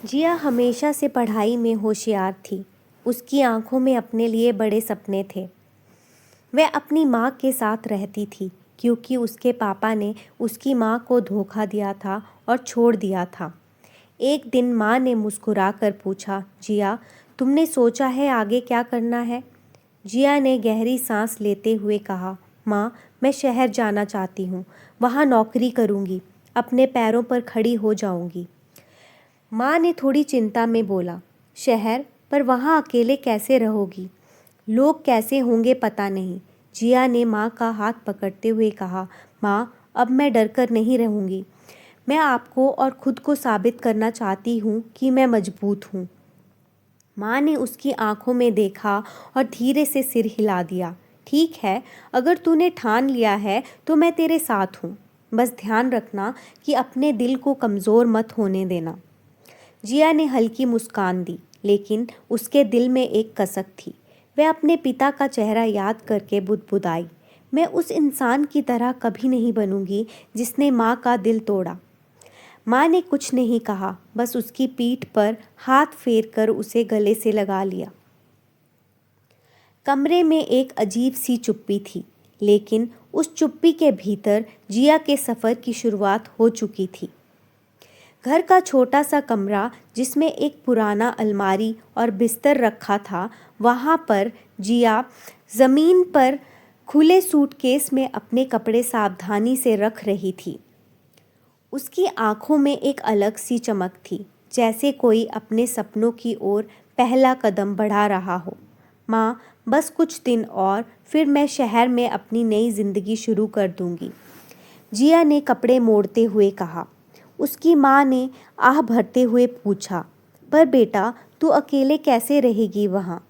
जिया हमेशा से पढ़ाई में होशियार थी। उसकी आंखों में अपने लिए बड़े सपने थे। वह अपनी माँ के साथ रहती थी क्योंकि उसके पापा ने उसकी माँ को धोखा दिया था और छोड़ दिया था। एक दिन माँ ने मुस्कुराकर पूछा, जिया, तुमने सोचा है आगे क्या करना है? जिया ने गहरी सांस लेते हुए कहा, माँ, मैं शहर जाना चाहती हूँ। वहाँ नौकरी करूँगी, अपने पैरों पर खड़ी हो जाऊँगी। माँ ने थोड़ी चिंता में बोला, शहर? पर वहाँ अकेले कैसे रहोगी? लोग कैसे होंगे पता नहीं। जिया ने माँ का हाथ पकड़ते हुए कहा, माँ, अब मैं डर कर नहीं रहूँगी। मैं आपको और खुद को साबित करना चाहती हूँ कि मैं मजबूत हूँ। माँ ने उसकी आंखों में देखा और धीरे से सिर हिला दिया। ठीक है, अगर तूने ठान लिया है तो मैं तेरे साथ हूँ। बस ध्यान रखना कि अपने दिल को कमज़ोर मत होने देना। जिया ने हल्की मुस्कान दी, लेकिन उसके दिल में एक कसक थी। वह अपने पिता का चेहरा याद करके बुदबुदाई, मैं उस इंसान की तरह कभी नहीं बनूंगी जिसने माँ का दिल तोड़ा। माँ ने कुछ नहीं कहा, बस उसकी पीठ पर हाथ फेर कर उसे गले से लगा लिया। कमरे में एक अजीब सी चुप्पी थी, लेकिन उस चुप्पी के भीतर जिया के सफ़र की शुरुआत हो चुकी थी। घर का छोटा सा कमरा जिसमें एक पुराना अलमारी और बिस्तर रखा था, वहाँ पर जिया ज़मीन पर खुले सूटकेस में अपने कपड़े सावधानी से रख रही थी। उसकी आंखों में एक अलग सी चमक थी, जैसे कोई अपने सपनों की ओर पहला कदम बढ़ा रहा हो। माँ, बस कुछ दिन और फिर मैं शहर में अपनी नई ज़िंदगी शुरू कर दूँगी, जिया ने कपड़े मोड़ते हुए कहा। उसकी माँ ने आह भरते हुए पूछा, पर बेटा, तू अकेले कैसे रहेगी वहाँ?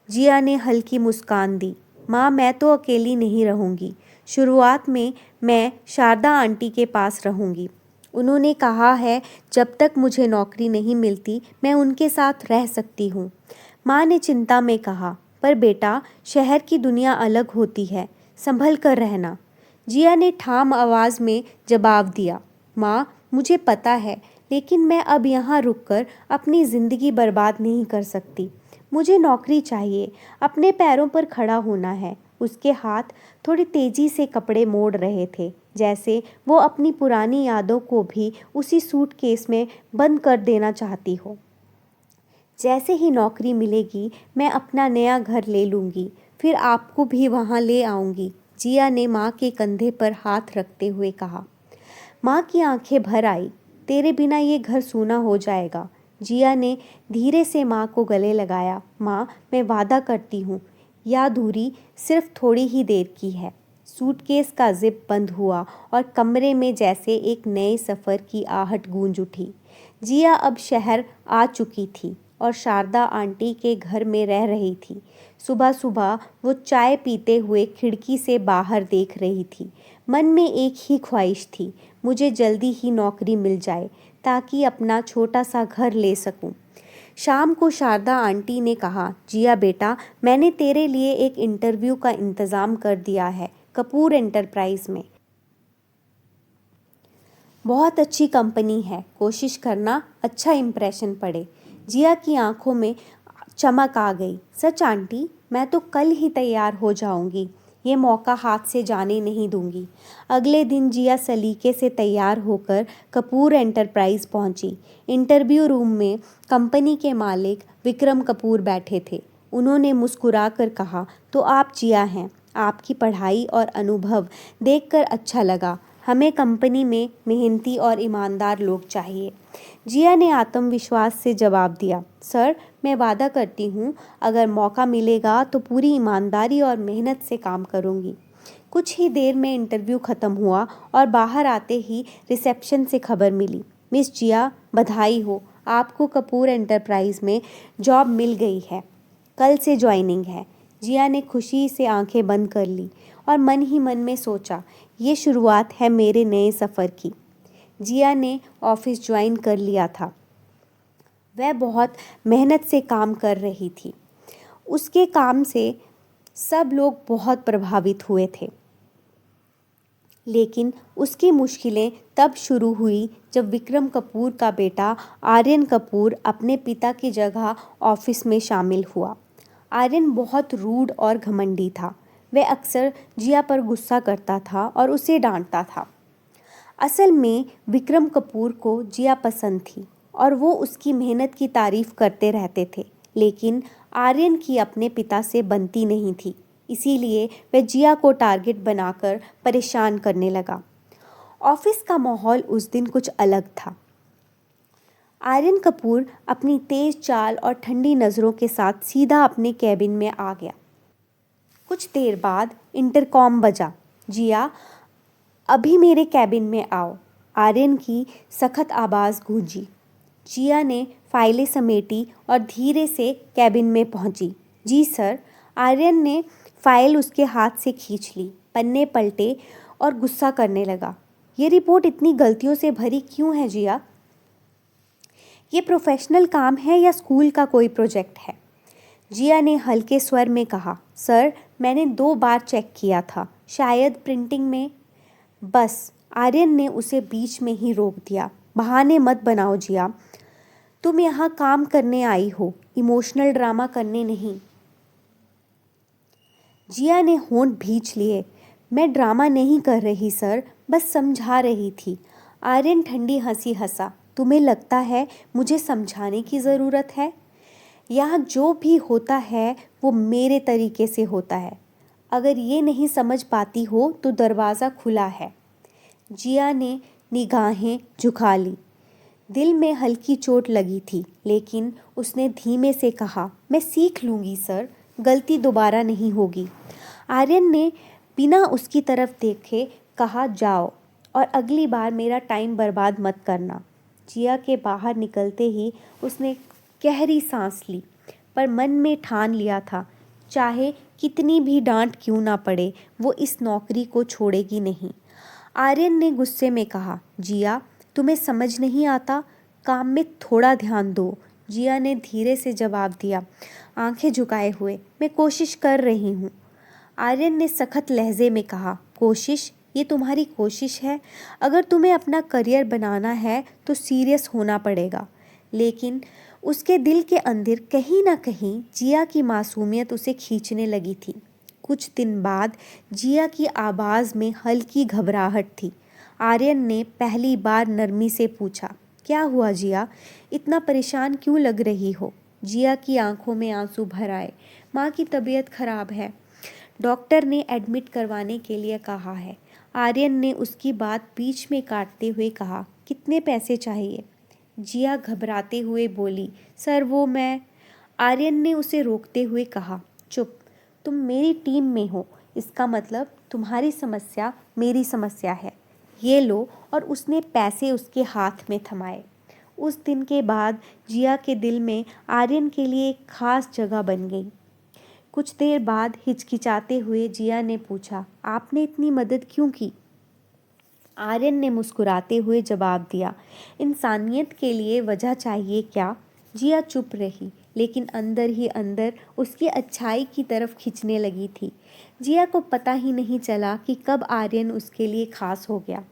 जिया ने हल्की मुस्कान दी, माँ, मैं तो अकेली नहीं रहूँगी। शुरुआत में मैं शारदा आंटी के पास रहूँगी। उन्होंने कहा है जब तक मुझे नौकरी नहीं मिलती मैं उनके साथ रह सकती हूँ। माँ ने चिंता में कहा, पर बेटा, शहर की दुनिया अलग होती है, संभल कर रहना। जिया ने ठाम आवाज़ में जवाब दिया, माँ, मुझे पता है, लेकिन मैं अब यहाँ रुककर अपनी ज़िंदगी बर्बाद नहीं कर सकती। मुझे नौकरी चाहिए, अपने पैरों पर खड़ा होना है। उसके हाथ थोड़ी तेज़ी से कपड़े मोड़ रहे थे, जैसे वो अपनी पुरानी यादों को भी उसी सूटकेस में बंद कर देना चाहती हो। जैसे ही नौकरी मिलेगी मैं अपना नया घर ले लूँगी, फिर आपको भी वहाँ ले आऊँगी, जिया ने माँ के कंधे पर हाथ रखते हुए कहा। माँ की आंखें भर आई, तेरे बिना ये घर सूना हो जाएगा। जिया ने धीरे से माँ को गले लगाया। माँ, मैं वादा करती हूँ, यह दूरी सिर्फ थोड़ी ही देर की है। सूटकेस का जिप बंद हुआ और कमरे में जैसे एक नए सफ़र की आहट गूंज उठी। जिया अब शहर आ चुकी थी और शारदा आंटी के घर में रह रही थी। सुबह सुबह वो चाय पीते हुए खिड़की से बाहर देख रही थी। मन में एक ही ख्वाहिश थी, मुझे जल्दी ही नौकरी मिल जाए ताकि अपना छोटा सा घर ले सकूं। शाम को शारदा आंटी ने कहा, जिया बेटा, मैंने तेरे लिए एक इंटरव्यू का इंतज़ाम कर दिया है, कपूर एंटरप्राइज में। बहुत अच्छी कंपनी है, कोशिश करना अच्छा इम्प्रेशन पड़े। जिया की आंखों में चमक आ गई। सच आंटी, मैं तो कल ही तैयार हो जाऊंगी। ये मौका हाथ से जाने नहीं दूंगी। अगले दिन जिया सलीके से तैयार होकर कपूर एंटरप्राइज पहुंची। इंटरव्यू रूम में कंपनी के मालिक विक्रम कपूर बैठे थे। उन्होंने मुस्कुराकर कहा, तो आप जिया हैं। आपकी पढ़ाई और अनुभव देखकर अच्छा लगा। हमें कंपनी में मेहनती और ईमानदार लोग चाहिए। जिया ने आत्मविश्वास से जवाब दिया, सर, मैं वादा करती हूँ अगर मौका मिलेगा तो पूरी ईमानदारी और मेहनत से काम करूँगी। कुछ ही देर में इंटरव्यू ख़त्म हुआ और बाहर आते ही रिसेप्शन से खबर मिली, मिस जिया, बधाई हो, आपको कपूर एंटरप्राइज में जॉब मिल गई है, कल से ज्वाइनिंग है। जिया ने खुशी से आंखें बंद कर ली और मन ही मन में सोचा, ये शुरुआत है मेरे नए सफ़र की। जिया ने ऑफिस ज्वाइन कर लिया था। वह बहुत मेहनत से काम कर रही थी। उसके काम से सब लोग बहुत प्रभावित हुए थे। लेकिन उसकी मुश्किलें तब शुरू हुई जब विक्रम कपूर का बेटा आर्यन कपूर अपने पिता की जगह ऑफिस में शामिल हुआ। आर्यन बहुत रूड और घमंडी था। वह अक्सर जिया पर गुस्सा करता था और उसे डांटता था। असल में विक्रम कपूर को जिया पसंद थी और वो उसकी मेहनत की तारीफ करते रहते थे, लेकिन आर्यन की अपने पिता से बनती नहीं थी। इसीलिए वह जिया को टारगेट बनाकर परेशान करने लगा। ऑफिस का माहौल उस दिन कुछ अलग था। आर्यन कपूर अपनी तेज चाल और ठंडी नज़रों के साथ सीधा अपने कैबिन में आ गया। कुछ देर बाद इंटरकॉम बजा। जिया, अभी मेरे कैबिन में आओ। आर्यन की सख्त आवाज़ गूंजी। जिया ने फाइलें समेटी और धीरे से कैबिन में पहुंची। जी सर। आर्यन ने फाइल उसके हाथ से खींच ली, पन्ने पलटे और गुस्सा करने लगा। ये रिपोर्ट इतनी गलतियों से भरी क्यों है जिया? ये प्रोफेशनल काम है या स्कूल का कोई प्रोजेक्ट है? जिया ने हल्के स्वर में कहा। सर, मैंने 2 बार चेक किया था, शायद प्रिंटिंग में। बस, आर्यन ने उसे बीच में ही रोक दिया। बहाने मत बनाओ जिया, तुम यहाँ काम करने आई हो, इमोशनल ड्रामा करने नहीं। जिया ने होंठ भींच लिए। मैं ड्रामा नहीं कर रही सर, बस समझा रही थी। आर्यन ठंडी हंसी हंसा। तुम्हें लगता है मुझे समझाने की ज़रूरत है? यहाँ जो भी होता है वो मेरे तरीके से होता है। अगर ये नहीं समझ पाती हो तो दरवाज़ा खुला है। जिया ने निगाहें झुका ली। दिल में हल्की चोट लगी थी, लेकिन उसने धीमे से कहा, मैं सीख लूँगी सर, गलती दोबारा नहीं होगी। आर्यन ने बिना उसकी तरफ देखे कहा, जाओ और अगली बार मेरा टाइम बर्बाद मत करना। जिया के बाहर निकलते ही उसने गहरी सांस ली, पर मन में ठान लिया था, चाहे कितनी भी डांट क्यों ना पड़े, वो इस नौकरी को छोड़ेगी नहीं। आर्यन ने गुस्से में कहा, जिया, तुम्हें समझ नहीं आता? काम में थोड़ा ध्यान दो। जिया ने धीरे से जवाब दिया, आंखें झुकाए हुए। मैं कोशिश कर रही हूँ। आर्यन ने सख्त लहजे में कहा, कोशिश? ये तुम्हारी कोशिश है? अगर तुम्हें अपना करियर बनाना है तो सीरियस होना पड़ेगा। लेकिन उसके दिल के अंदर कहीं ना कहीं जिया की मासूमियत उसे खींचने लगी थी। कुछ दिन बाद जिया की आवाज़ में हल्की घबराहट थी। आर्यन ने पहली बार नरमी से पूछा, क्या हुआ जिया, इतना परेशान क्यों लग रही हो? जिया की आंखों में आंसू भर आए। माँ की तबीयत खराब है, डॉक्टर ने एडमिट करवाने के लिए कहा है। आर्यन ने उसकी बात बीच में काटते हुए कहा, कितने पैसे चाहिए? जिया घबराते हुए बोली, सर वो मैं। आर्यन ने उसे रोकते हुए कहा, चुप, तुम मेरी टीम में हो, इसका मतलब तुम्हारी समस्या मेरी समस्या है। ये लो। और उसने पैसे उसके हाथ में थमाए। उस दिन के बाद जिया के दिल में आर्यन के लिए एक खास जगह बन गई। कुछ देर बाद हिचकिचाते हुए जिया ने पूछा, आपने इतनी मदद क्यों की? आर्यन ने मुस्कुराते हुए जवाब दिया, इंसानियत के लिए वजह चाहिए क्या? जिया चुप रही, लेकिन अंदर ही अंदर उसकी अच्छाई की तरफ खिंचने लगी थी। जिया को पता ही नहीं चला कि कब आर्यन उसके लिए खास हो गया।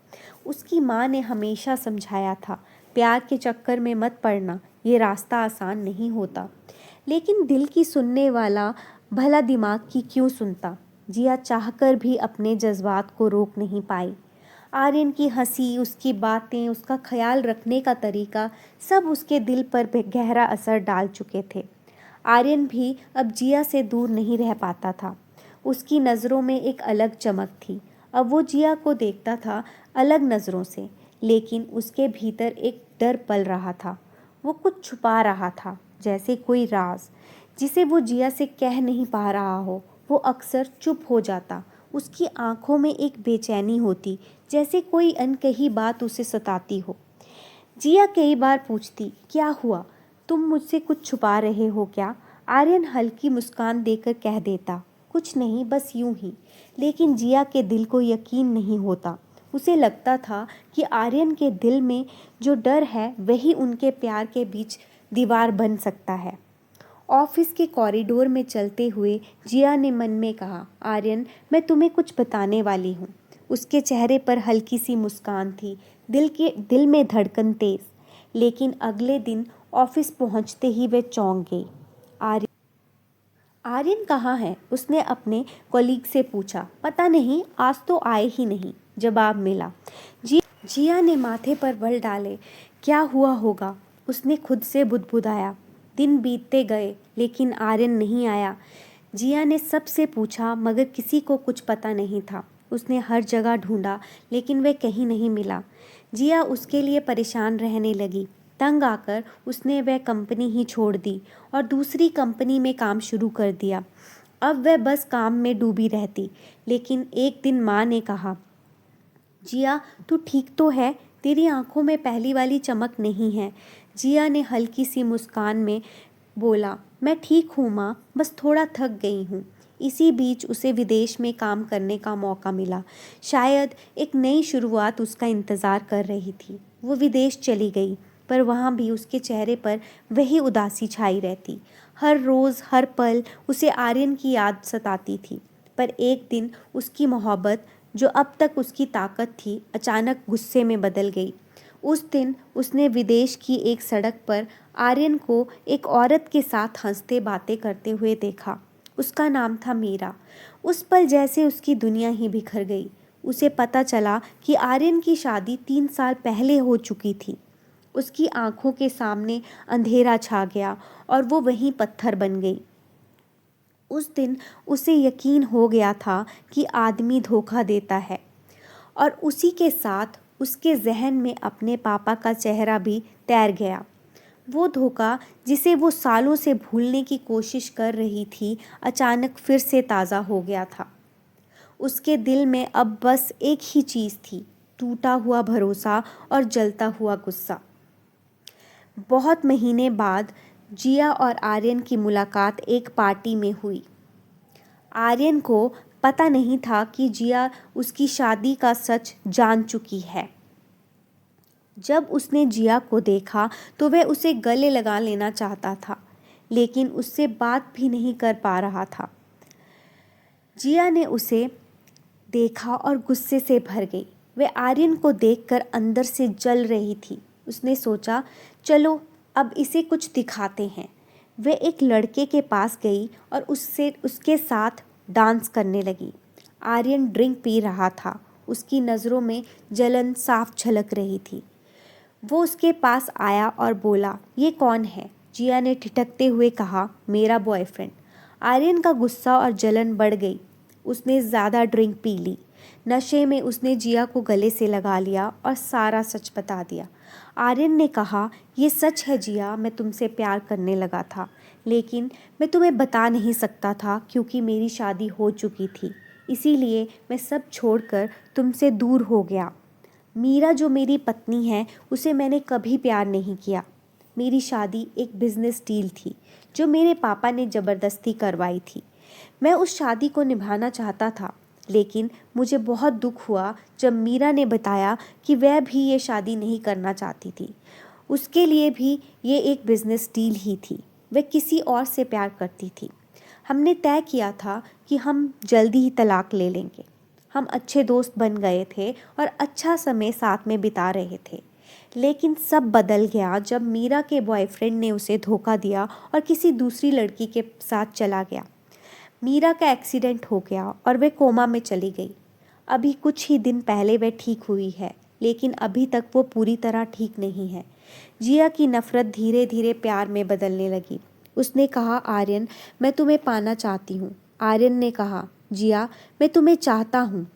उसकी माँ ने हमेशा समझाया था, प्यार के चक्कर में मत पड़ना, ये रास्ता आसान नहीं होता। लेकिन दिल की सुनने वाला भला दिमाग की क्यों सुनता? जिया चाहकर भी अपने जज्बात को रोक नहीं पाई। आर्यन की हंसी, उसकी बातें, उसका ख्याल रखने का तरीका सब उसके दिल पर गहरा असर डाल चुके थे। आर्यन भी अब जिया से दूर नहीं रह पाता था। उसकी नज़रों में एक अलग चमक थी। अब वो जिया को देखता था अलग नज़रों से, लेकिन उसके भीतर एक डर पल रहा था। वो कुछ छुपा रहा था, जैसे कोई राज जिसे वो जिया से कह नहीं पा रहा हो। वो अक्सर चुप हो जाता। उसकी आंखों में एक बेचैनी होती, जैसे कोई अनकही बात उसे सताती हो। जिया कई बार पूछती, क्या हुआ, तुम मुझसे कुछ छुपा रहे हो क्या? आर्यन हल्की मुस्कान देकर कह देता, कुछ नहीं, बस यूं ही। लेकिन जिया के दिल को यकीन नहीं होता। उसे लगता था कि आर्यन के दिल में जो डर है वही उनके प्यार के बीच दीवार बन सकता है। ऑफिस के कॉरिडोर में चलते हुए जिया ने मन में कहा, आर्यन, मैं तुम्हें कुछ बताने वाली हूँ। उसके चेहरे पर हल्की सी मुस्कान थी, दिल में धड़कन तेज। लेकिन अगले दिन ऑफिस पहुंचते ही वह चौंक गई। आर्यन कहाँ है? उसने अपने कॉलीग से पूछा। पता नहीं, आज तो आए ही नहीं, जवाब मिला। जिया ने माथे पर बल डाले। क्या हुआ होगा? उसने खुद से बुदबुदाया। दिन बीतते गए लेकिन आर्यन नहीं आया। जिया ने सबसे पूछा मगर किसी को कुछ पता नहीं था। उसने हर जगह ढूंढा लेकिन वह कहीं नहीं मिला। जिया उसके लिए परेशान रहने लगी। तंग आकर उसने वह कंपनी ही छोड़ दी और दूसरी कंपनी में काम शुरू कर दिया। अब वह बस काम में डूबी रहती। लेकिन एक दिन माँ ने कहा, जिया तू ठीक तो है? तेरी आंखों में पहली वाली चमक नहीं है। जिया ने हल्की सी मुस्कान में बोला, मैं ठीक हूँ माँ, बस थोड़ा थक गई हूँ। इसी बीच उसे विदेश में काम करने का मौका मिला। शायद एक नई शुरुआत उसका इंतज़ार कर रही थी। वो विदेश चली गई पर वहाँ भी उसके चेहरे पर वही उदासी छाई रहती। हर रोज़ हर पल उसे आर्यन की याद सताती थी। पर एक दिन उसकी मोहब्बत, जो अब तक उसकी ताकत थी, अचानक गुस्से में बदल गई। उस दिन उसने विदेश की एक सड़क पर आर्यन को एक औरत के साथ हंसते बातें करते हुए देखा। उसका नाम था मीरा। उस पल जैसे उसकी दुनिया ही बिखर गई। उसे पता चला कि आर्यन की शादी 3 साल पहले हो चुकी थी। उसकी आंखों के सामने अंधेरा छा गया और वो वहीं पत्थर बन गई। उस दिन उसे यकीन हो गया था कि आदमी धोखा देता है और उसी के साथ उसके जहन में अपने पापा का चेहरा भी तैर गया। वो धोखा जिसे वो सालों से भूलने की कोशिश कर रही थी, अचानक फिर से ताज़ा हो गया था। उसके दिल में अब बस एक ही चीज़ थी, टूटा हुआ भरोसा और जलता हुआ गुस्सा। बहुत महीने बाद जिया और आर्यन की मुलाकात एक पार्टी में हुई। आर्यन को पता नहीं था कि जिया उसकी शादी का सच जान चुकी है। जब उसने जिया को देखा तो वह उसे गले लगा लेना चाहता था, लेकिन उससे बात भी नहीं कर पा रहा था। जिया ने उसे देखा और गुस्से से भर गई। वह आर्यन को देखकर अंदर से जल रही थी। उसने सोचा, चलो अब इसे कुछ दिखाते हैं। वह एक लड़के के पास गई और उसके साथ डांस करने लगी। आर्यन ड्रिंक पी रहा था। उसकी नज़रों में जलन साफ झलक रही थी। वो उसके पास आया और बोला, ये कौन है? जिया ने ठिठकते हुए कहा, मेरा बॉयफ्रेंड। आर्यन का गुस्सा और जलन बढ़ गई। उसने ज़्यादा ड्रिंक पी ली। नशे में उसने जिया को गले से लगा लिया और सारा सच बता दिया। आर्यन ने कहा, ये सच है जिया, मैं तुमसे प्यार करने लगा था, लेकिन मैं तुम्हें बता नहीं सकता था क्योंकि मेरी शादी हो चुकी थी। इसीलिए मैं सब छोड़कर तुमसे दूर हो गया। मीरा जो मेरी पत्नी है, उसे मैंने कभी प्यार नहीं किया। मेरी शादी एक बिजनेस डील थी जो मेरे पापा ने ज़बरदस्ती करवाई थी। मैं उस शादी को निभाना चाहता था, लेकिन मुझे बहुत दुख हुआ जब मीरा ने बताया कि वह भी ये शादी नहीं करना चाहती थी। उसके लिए भी ये एक बिजनेस डील ही थी। वह किसी और से प्यार करती थी। हमने तय किया था कि हम जल्दी ही तलाक ले लेंगे। हम अच्छे दोस्त बन गए थे और अच्छा समय साथ में बिता रहे थे। लेकिन सब बदल गया जब मीरा के बॉयफ्रेंड ने उसे धोखा दिया और किसी दूसरी लड़की के साथ चला गया। मीरा का एक्सीडेंट हो गया और वह कोमा में चली गई। अभी कुछ ही दिन पहले वह ठीक हुई है, लेकिन अभी तक वो पूरी तरह ठीक नहीं है। जिया की नफ़रत धीरे धीरे प्यार में बदलने लगी। उसने कहा, आर्यन, मैं तुम्हें पाना चाहती हूँ। आर्यन ने कहा, जिया, मैं तुम्हें चाहता हूँ,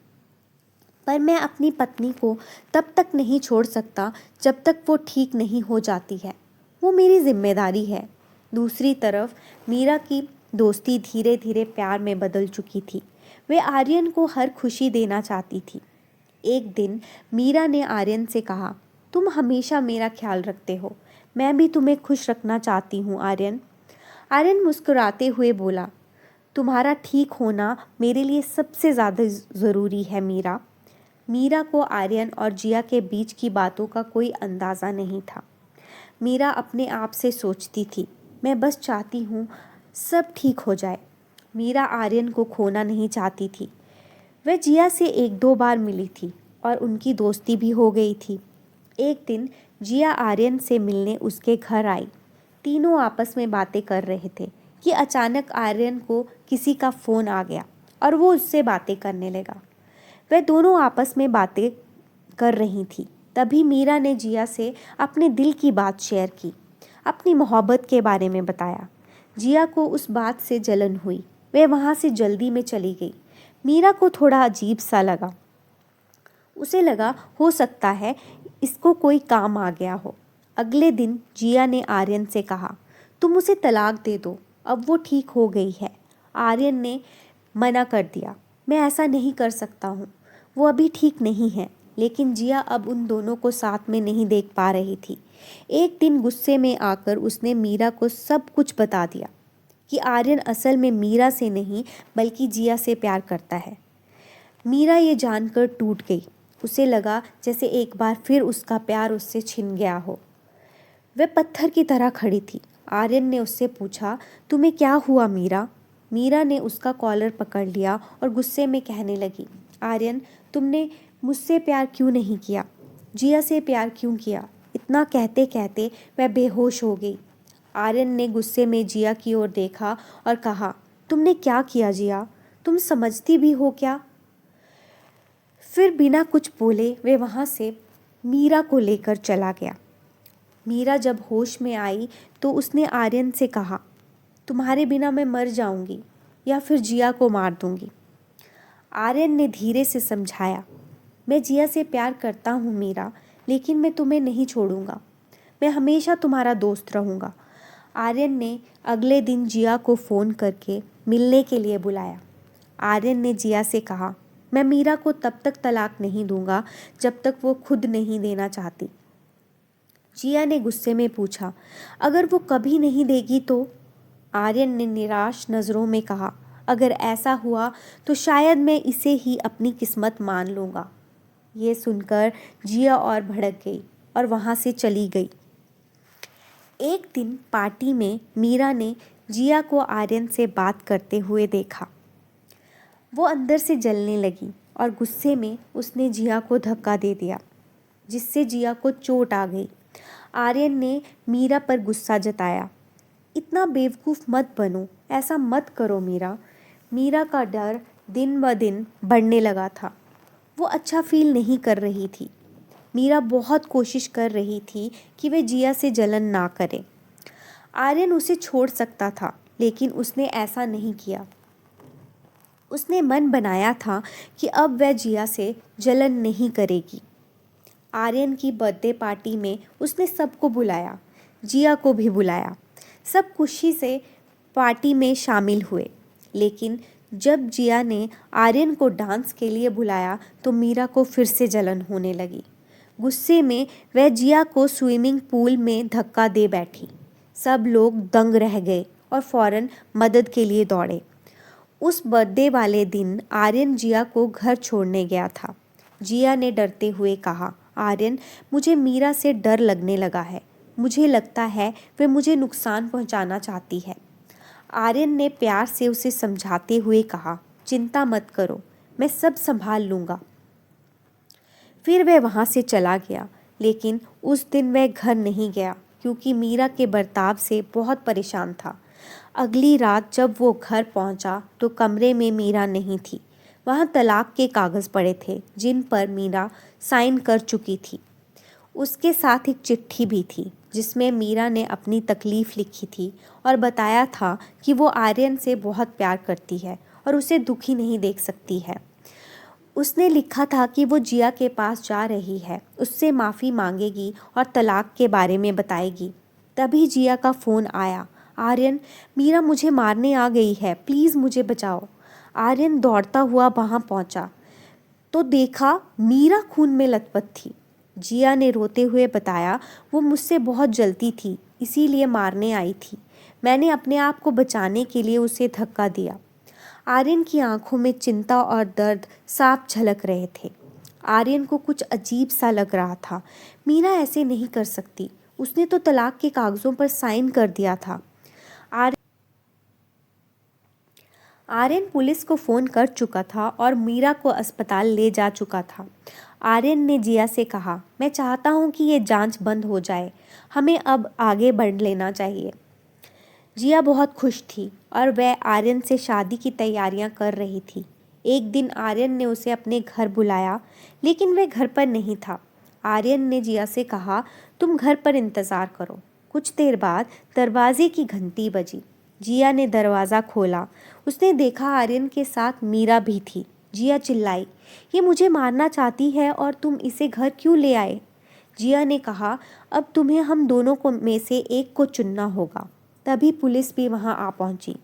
पर मैं अपनी पत्नी को तब तक नहीं छोड़ सकता जब तक वो ठीक नहीं हो जाती है। वो मेरी जिम्मेदारी है। दूसरी तरफ मीरा की दोस्ती धीरे धीरे प्यार में बदल चुकी थी। वे आर्यन को हर खुशी देना चाहती थी। एक दिन मीरा ने आर्यन से कहा, तुम हमेशा मेरा ख्याल रखते हो, मैं भी तुम्हें खुश रखना चाहती हूँ आर्यन। आर्यन मुस्कुराते हुए बोला, तुम्हारा ठीक होना मेरे लिए सबसे ज़्यादा ज़रूरी है मीरा। मीरा को आर्यन और जिया के बीच की बातों का कोई अंदाज़ा नहीं था। मीरा अपने आप से सोचती थी, मैं बस चाहती हूँ सब ठीक हो जाए। मीरा आर्यन को खोना नहीं चाहती थी। वह जिया से एक दो बार मिली थी और उनकी दोस्ती भी हो गई थी। एक दिन जिया आर्यन से मिलने उसके घर आई। तीनों आपस में बातें कर रहे थे कि अचानक आर्यन को किसी का फ़ोन आ गया और वो उससे बातें करने लगा। वह दोनों आपस में बातें कर रही थी। तभी मीरा ने जिया से अपने दिल की बात शेयर की, अपनी मोहब्बत के बारे में बताया। जिया को उस बात से जलन हुई। वह वहाँ से जल्दी में चली गई। मीरा को थोड़ा अजीब सा लगा। उसे लगा हो सकता है इसको कोई काम आ गया हो। अगले दिन जिया ने आर्यन से कहा, तुम उसे तलाक दे दो, अब वो ठीक हो गई है। आर्यन ने मना कर दिया, मैं ऐसा नहीं कर सकता हूँ, वो अभी ठीक नहीं है। लेकिन जिया अब उन दोनों को साथ में नहीं देख पा रही थी। एक दिन गुस्से में आकर उसने मीरा को सब कुछ बता दिया कि आर्यन असल में मीरा से नहीं बल्कि जिया से प्यार करता है। मीरा ये जानकर टूट गई। उसे लगा जैसे एक बार फिर उसका प्यार उससे छिन गया हो। वह पत्थर की तरह खड़ी थी। आर्यन ने उससे पूछा, तुम्हें क्या हुआ मीरा? मीरा ने उसका कॉलर पकड़ लिया और गुस्से में कहने लगी, आर्यन, तुमने मुझसे प्यार क्यों नहीं किया? जिया से प्यार क्यों किया? इतना कहते कहते वह बेहोश हो गई। आर्यन ने गुस्से में जिया की ओर देखा और कहा, तुमने क्या किया जिया? तुम समझती भी हो क्या? फिर बिना कुछ बोले वे वहाँ से मीरा को लेकर चला गया। मीरा जब होश में आई तो उसने आर्यन से कहा, तुम्हारे बिना मैं मर जाऊंगी या फिर जिया को मार दूंगी। आर्यन ने धीरे से समझाया, मैं जिया से प्यार करता हूँ मीरा, लेकिन मैं तुम्हें नहीं छोड़ूंगा। मैं हमेशा तुम्हारा दोस्त रहूँगा। आर्यन ने अगले दिन जिया को फ़ोन करके मिलने के लिए बुलाया। आर्यन ने जिया से कहा, मैं मीरा को तब तक तलाक नहीं दूंगा जब तक वो खुद नहीं देना चाहती। जिया ने गुस्से में पूछा, अगर वो कभी नहीं देगी तो? आर्यन ने निराश नज़रों में कहा, अगर ऐसा हुआ तो शायद मैं इसे ही अपनी किस्मत मान लूँगा। ये सुनकर जिया और भड़क गई और वहाँ से चली गई। एक दिन पार्टी में मीरा ने जिया को आर्यन से बात करते हुए देखा। वो अंदर से जलने लगी और गुस्से में उसने जिया को धक्का दे दिया, जिससे जिया को चोट आ गई। आर्यन ने मीरा पर गुस्सा जताया, इतना बेवकूफ़ मत बनो, ऐसा मत करो मीरा। मीरा का डर दिन ब दिन बढ़ने लगा था। वो अच्छा फील नहीं कर रही थी। मीरा बहुत कोशिश कर रही थी कि वे जिया से जलन ना करे। आर्यन उसे छोड़ सकता था, लेकिन उसने ऐसा नहीं किया। उसने मन बनाया था कि अब वह जिया से जलन नहीं करेगी। आर्यन की बर्थडे पार्टी में उसने सबको बुलाया, जिया को भी बुलाया। सब खुशी से पार्टी में शामिल हुए। लेकिन जब जिया ने आर्यन को डांस के लिए बुलाया तो मीरा को फिर से जलन होने लगी। गुस्से में वह जिया को स्विमिंग पूल में धक्का दे बैठी। सब लोग दंग रह गए और फौरन मदद के लिए दौड़े। उस बर्थडे वाले दिन आर्यन जिया को घर छोड़ने गया था। जिया ने डरते हुए कहा, आर्यन, मुझे मीरा से डर लगने लगा है। मुझे लगता है वह मुझे नुकसान पहुंचाना चाहती है। आर्यन ने प्यार से उसे समझाते हुए कहा, चिंता मत करो, मैं सब संभाल लूँगा। फिर वह वहाँ से चला गया, लेकिन उस दिन वह घर नहीं गया क्योंकि मीरा के बर्ताव से बहुत परेशान था। अगली रात जब वो घर पहुँचा तो कमरे में मीरा नहीं थी। वहाँ तलाक के कागज़ पड़े थे जिन पर मीरा साइन कर चुकी थी। उसके साथ एक चिट्ठी भी थी जिसमें मीरा ने अपनी तकलीफ़ लिखी थी और बताया था कि वो आर्यन से बहुत प्यार करती है और उसे दुखी नहीं देख सकती है। उसने लिखा था कि वो जिया के पास जा रही है, उससे माफ़ी मांगेगी और तलाक के बारे में बताएगी। तभी जिया का फ़ोन आया, आर्यन, मीरा मुझे मारने आ गई है, प्लीज़ मुझे बचाओ। आर्यन दौड़ता हुआ वहाँ पहुँचा तो देखा मीरा खून में लथपथ थी। जिया ने रोते हुए बताया, वो मुझसे बहुत जलती थी, इसीलिए मारने आई थी। मैंने अपने आप को बचाने के लिए उसे धक्का दिया। आर्यन की आंखों में चिंता और दर्द साफ झलक रहे थे। आर्यन को कुछ अजीब सा लग रहा था। मीरा ऐसे नहीं कर सकती, उसने तो तलाक के कागज़ों पर साइन कर दिया था। आर्यन पुलिस को फ़ोन कर चुका था और मीरा को अस्पताल ले जा चुका था। आर्यन ने जिया से कहा, मैं चाहता हूँ कि ये जांच बंद हो जाए, हमें अब आगे बढ़ लेना चाहिए। जिया बहुत खुश थी और वह आर्यन से शादी की तैयारियां कर रही थी। एक दिन आर्यन ने उसे अपने घर बुलाया, लेकिन वह घर पर नहीं था। आर्यन ने जिया से कहा, तुम घर पर इंतज़ार करो। कुछ देर बाद दरवाजे की घंटी बजी। जिया ने दरवाज़ा खोला। उसने देखा आर्यन के साथ मीरा भी थी। जिया चिल्लाई, ये मुझे मारना चाहती है और तुम इसे घर क्यों ले आए? जिया ने कहा, अब तुम्हें हम दोनों को में से एक को चुनना होगा। तभी पुलिस भी वहां आ पहुंची।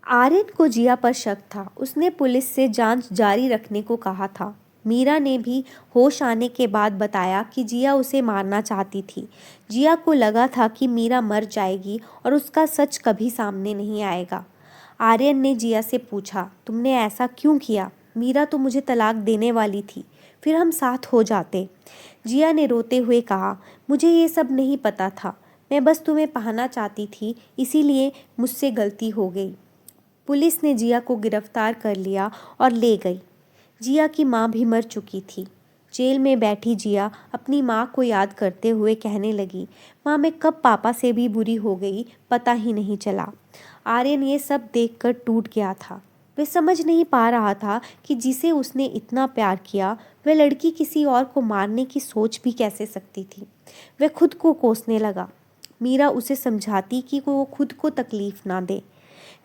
आर्यन को जिया पर शक था। उसने पुलिस से जांच जारी रखने को कहा था। मीरा ने भी होश आने के बाद बताया कि जिया उसे मारना चाहती थी। जिया को लगा था कि मीरा मर जाएगी और उसका सच कभी सामने नहीं आएगा। आर्यन ने जिया से पूछा, तुमने ऐसा क्यों किया? मीरा तो मुझे तलाक देने वाली थी, फिर हम साथ हो जाते। जिया ने रोते हुए कहा, मुझे ये सब नहीं पता था, मैं बस तुम्हें पाना चाहती थी, इसीलिए मुझसे गलती हो गई। पुलिस ने जिया को गिरफ्तार कर लिया और ले गई। जिया की माँ भी मर चुकी थी। जेल में बैठी जिया अपनी माँ को याद करते हुए कहने लगी, माँ मैं कब पापा से भी बुरी हो गई, पता ही नहीं चला। आर्यन ये सब देखकर टूट गया था। वह समझ नहीं पा रहा था कि जिसे उसने इतना प्यार किया, वह लड़की किसी और को मारने की सोच भी कैसे सकती थी। वह खुद को कोसने लगा। मीरा उसे समझाती कि वो खुद को तकलीफ ना दे।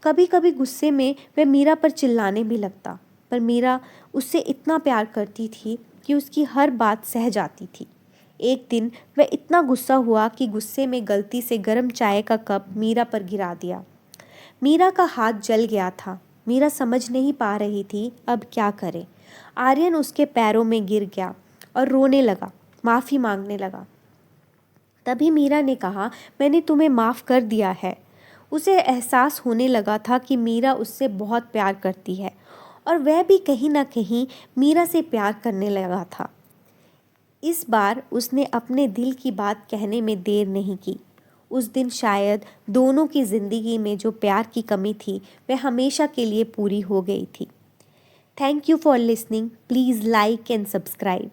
कभी कभी गुस्से में वह मीरा पर चिल्लाने भी लगता, पर मीरा उससे इतना प्यार करती थी कि उसकी हर बात सह जाती थी। एक दिन वह इतना गुस्सा हुआ कि गुस्से में गलती से गर्म चाय का कप मीरा पर गिरा दिया। मीरा का हाथ जल गया था। मीरा समझ नहीं पा रही थी अब क्या करे। आर्यन उसके पैरों में गिर गया और रोने लगा, माफ़ी मांगने लगा। तभी मीरा ने कहा, मैंने तुम्हें माफ़ कर दिया है। उसे एहसास होने लगा था कि मीरा उससे बहुत प्यार करती है और वह भी कहीं ना कहीं मीरा से प्यार करने लगा था। इस बार उसने अपने दिल की बात कहने में देर नहीं की। उस दिन शायद दोनों की ज़िंदगी में जो प्यार की कमी थी वह हमेशा के लिए पूरी हो गई थी। Thank you for listening. Please like and subscribe.